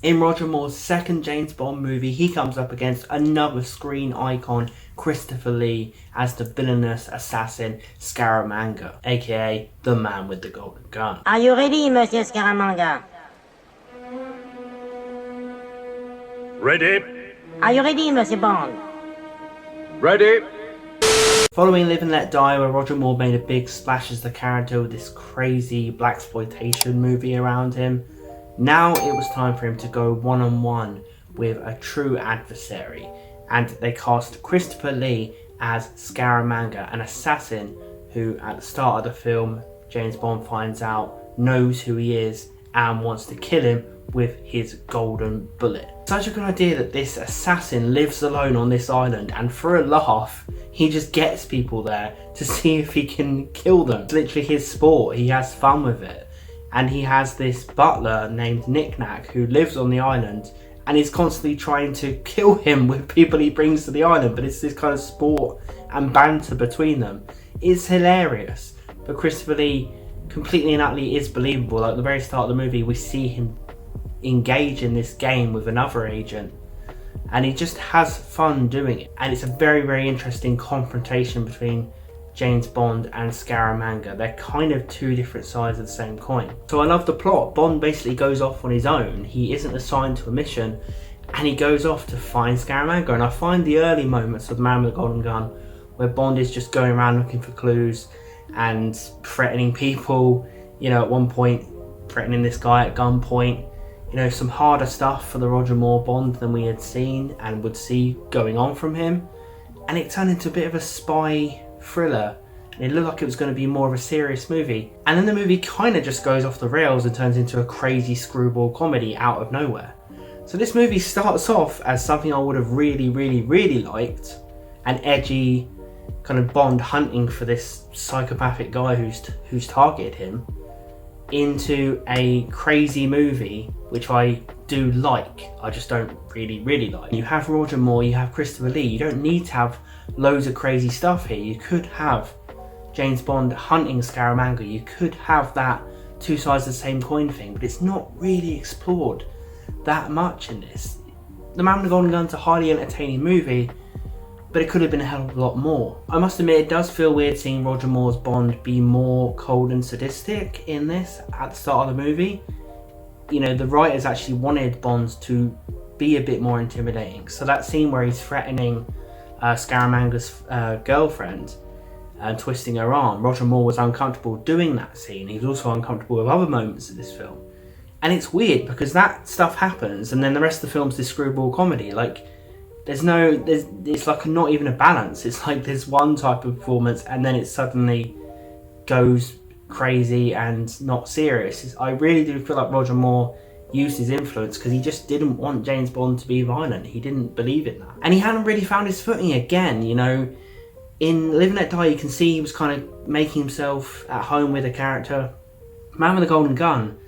In Roger Moore's second James Bond movie, he comes up against another screen icon, Christopher Lee, as the villainous assassin Scaramanga, aka the man with the golden gun. Are you ready, Monsieur Scaramanga? Ready? Are you ready, Monsieur Bond? Ready? Following Live and Let Die, where Roger Moore made a big splash as the character with this crazy blaxploitation movie around him, now it was time for him to go one-on-one with a true adversary, and they cast Christopher Lee as Scaramanga, an assassin who at the start of the film, James Bond finds out, knows who he is and wants to kill him with his golden bullet. Such a good idea that this assassin lives alone on this island, and for a laugh he just gets people there to see if he can kill them. It's literally his sport, he has fun with it. And he has this butler named Knick Knack who lives on the island and is constantly trying to kill him with people he brings to the island, but it's this kind of sport and banter between them. It's hilarious, but Christopher Lee completely and utterly is believable. Like at the very start of the movie, we see him engage in this game with another agent and he just has fun doing it. And it's a very, very interesting confrontation between James Bond and Scaramanga. They're kind of two different sides of the same coin. So I love the plot. Bond basically goes off on his own. He isn't assigned to a mission and he goes off to find Scaramanga. And I find the early moments of The Man with the Golden Gun where Bond is just going around looking for clues and threatening people, you know, at one point threatening this guy at gunpoint, you know, some harder stuff for the Roger Moore Bond than we had seen and would see going on from him. And it turned into a bit of a spy thriller, and it looked like it was going to be more of a serious movie, and then the movie kind of just goes off the rails and turns into a crazy screwball comedy out of nowhere. So this movie starts off as something I would have really liked, an edgy kind of Bond hunting for this psychopathic guy who's targeted him, into a crazy movie which I do like. I just don't really like. You have Roger Moore, you have Christopher Lee. You don't need to have loads of crazy stuff here. You could have James Bond hunting Scaramanga. You could have that two sides of the same coin thing, but it's not really explored that much in this. The Man with the Golden Gun's a highly entertaining movie, but it could have been a hell of a lot more. I must admit, it does feel weird seeing Roger Moore's Bond be more cold and sadistic in this at the start of the movie. You know, the writers actually wanted Bond to be a bit more intimidating. So that scene where he's threatening Scaramanga's girlfriend and twisting her arm, Roger Moore was uncomfortable doing that scene. He was also uncomfortable with other moments of this film. And it's weird because that stuff happens and then the rest of the film's this screwball comedy. Like, it's like not even a balance. It's like there's one type of performance and then it suddenly goes crazy and not serious. I really do feel like Roger Moore used his influence because he just didn't want James Bond to be violent. He didn't believe in that. And he hadn't really found his footing again, you know. In Live and Let Die, you can see he was kind of making himself at home with a character. Man with the Golden Gun,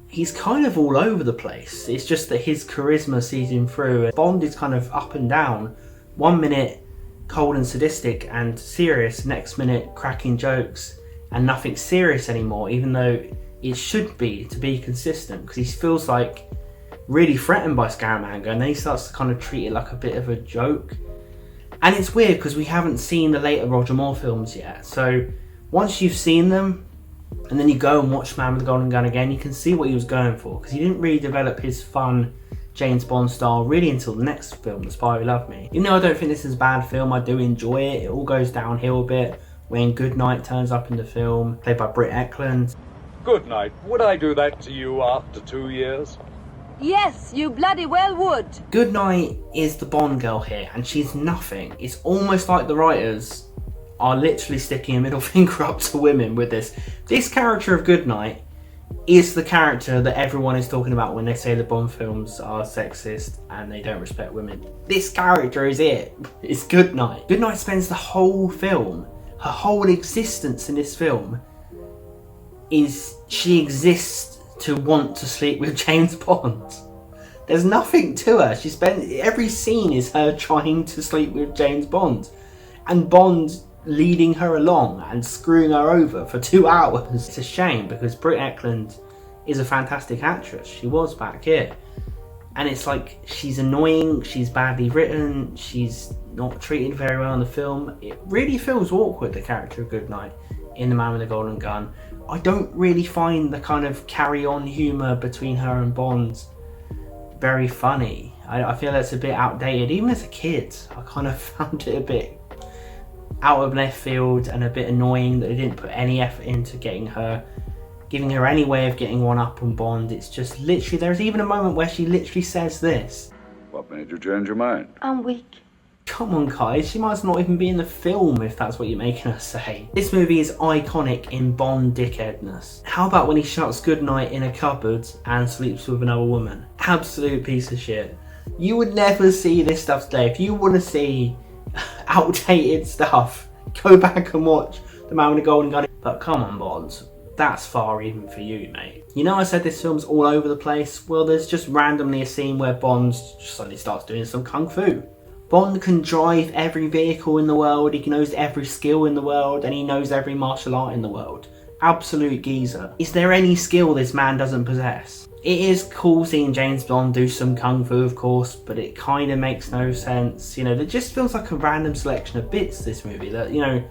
he's kind of all over the place. It's just that his charisma sees him through. Bond is kind of up and down. 1 minute cold and sadistic and serious, next minute cracking jokes and nothing serious anymore, even though it should be to be consistent, because he feels like really threatened by Scaramanga and then he starts to kind of treat it like a bit of a joke. And it's weird because we haven't seen the later Roger Moore films yet, so once you've seen them and then you go and watch Man with the Golden Gun again, you can see what he was going for, because he didn't really develop his fun James Bond style really until the next film, The Spy Who Loved Me. Even though I don't think this is a bad film, I do enjoy it. It all goes downhill a bit when Goodnight turns up in the film, played by Britt Ekland. Goodnight. Would I do that to you after 2 years? Yes, you bloody well would. Goodnight is the Bond girl here, and she's nothing. It's almost like the writers are literally sticking a middle finger up to women with this. This character of Goodnight is the character that everyone is talking about when they say the Bond films are sexist and they don't respect women. This character is it. It's Goodnight. Goodnight spends the whole film, her whole existence in this film, is she exists to want to sleep with James Bond. There's nothing to her. Every scene is her trying to sleep with James Bond, and Bond leading her along and screwing her over for 2 hours. It's a shame because Britt Ekland is a fantastic actress. She was back here. And it's like, she's annoying, she's badly written, she's not treated very well in the film. It really feels awkward, the character of Goodnight in The Man with the Golden Gun. I don't really find the kind of carry-on humour between her and Bond very funny. I feel it's a bit outdated. Even as a kid, I kind of found it a bit out of left field and a bit annoying that they didn't put any effort into giving her any way of getting one up on Bond. It's just literally, there's even a moment where she literally says this. What made you change your mind? I'm weak. Come on guys, she might not even be in the film if that's what you're making her say. This movie is iconic in Bond dickheadness. How about when he shuts Goodnight in a cupboard and sleeps with another woman? Absolute piece of shit. You would never see this stuff today. If you want to see outdated stuff, go back and watch The Man with the Golden Gun. But come on Bond, that's far even for you, mate. You know I said this film's all over the place? Well, there's just randomly a scene where Bond suddenly starts doing some kung fu. Bond can drive every vehicle in the world, he knows every skill in the world, and he knows every martial art in the world. Absolute geezer. Is there any skill this man doesn't possess? It is cool seeing James Bond do some kung fu, of course, but it kind of makes no sense. You know, it just feels like a random selection of bits, this movie. That, you know,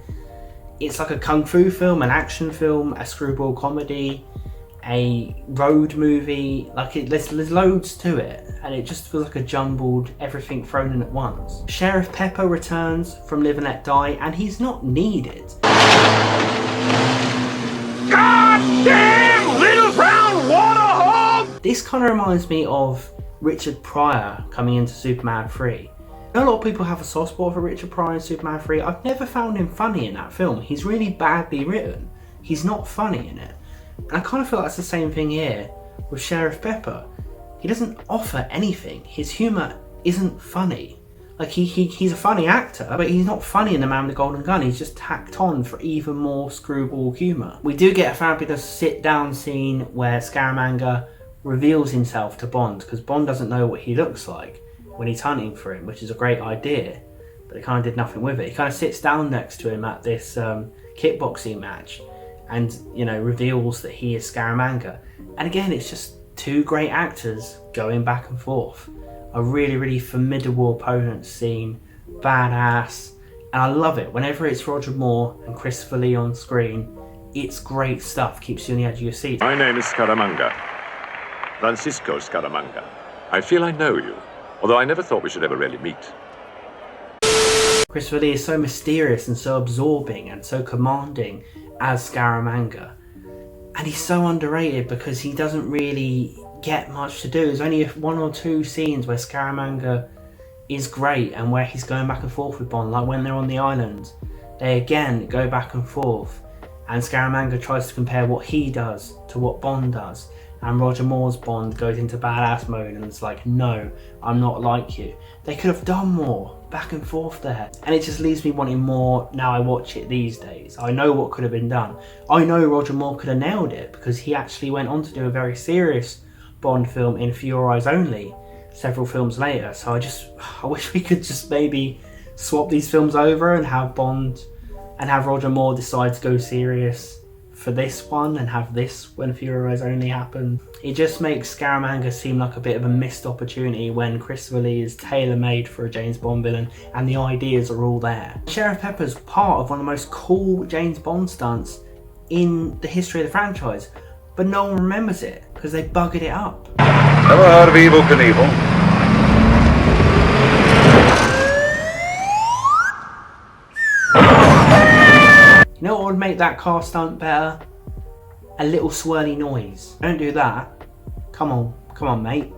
it's like a kung fu film, an action film, a screwball comedy, a road movie. Like, there's loads to it, and it just feels like a jumbled everything thrown in at once. Sheriff Pepper returns from Live and Let Die, and he's not needed. Goddamn little brown water hog! This kind of reminds me of Richard Pryor coming into Superman 3. I know a lot of people have a soft spot for Richard Pryor in Superman 3. I've never found him funny in that film. He's really badly written. He's not funny in it. And I kind of feel like that's the same thing here with Sheriff Pepper. He doesn't offer anything. His humour isn't funny. Like, he's a funny actor, but he's not funny in The Man with the Golden Gun. He's just tacked on for even more screwball humour. We do get a fabulous sit-down scene where Scaramanga reveals himself to Bond, because Bond doesn't know what he looks like when he's hunting for him, which is a great idea, but it kind of did nothing with it. He kind of sits down next to him at this kickboxing match and, you know, reveals that he is Scaramanga. And again, it's just two great actors going back and forth. A really, really formidable opponent scene, badass, and I love it. Whenever it's Roger Moore and Christopher Lee on screen, it's great stuff, keeps you on the edge of your seat. My name is Scaramanga. Francisco Scaramanga. I feel I know you, although I never thought we should ever really meet. Christopher Lee is so mysterious and so absorbing and so commanding as Scaramanga. And he's so underrated because he doesn't really get much to do. There's only one or two scenes where Scaramanga is great and where he's going back and forth with Bond, like when they're on the island. They again go back and forth, and Scaramanga tries to compare what he does to what Bond does, and Roger Moore's Bond goes into badass mode and it's like, no, I'm not like you. They could have done more back and forth there, and it just leaves me wanting more now I watch it these days. I know what could have been done. I know Roger Moore could have nailed it because he actually went on to do a very serious Bond film in For Your Eyes Only several films later. So I wish we could just maybe swap these films over and have Bond and have Roger Moore decide to go serious for this one and have this when For Your Eyes Only happened. It just makes Scaramanga seem like a bit of a missed opportunity when Christopher Lee is tailor-made for a James Bond villain and the ideas are all there. Sheriff Pepper's part of one of the most cool James Bond stunts in the history of the franchise, but no one remembers it because they buggered it up. Never heard of Evel Knievel? You know what would make that car stunt better? A little swirly noise. Don't do that. Come on mate.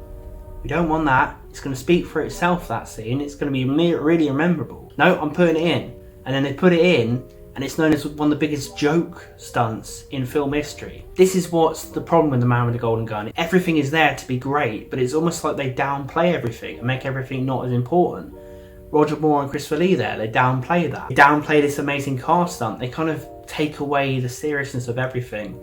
We don't want that. It's going to speak for itself, that scene. It's going to be really memorable. No, I'm putting it in. And then they put it in, and it's known as one of the biggest joke stunts in film history. This is what's the problem with The Man with the Golden Gun. Everything is there to be great, but it's almost like they downplay everything and make everything not as important. Roger Moore and Christopher Lee there, they downplay that. They downplay this amazing car stunt. They kind of take away the seriousness of everything,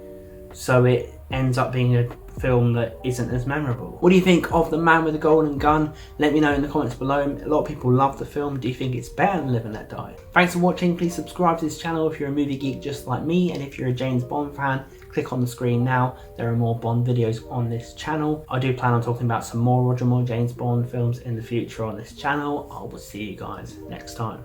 so it ends up being a film that isn't as memorable. What do you think of The Man with the Golden Gun? Let me know in the comments below. A lot of people love the film. Do you think it's better than Live and Let Die? Thanks for watching. Please subscribe to this channel if you're a movie geek just like me, and if you're a James Bond fan, click on the screen now. There are more Bond videos on this channel. I do plan on talking about some more Roger Moore James Bond films in the future on this channel. I will see you guys next time.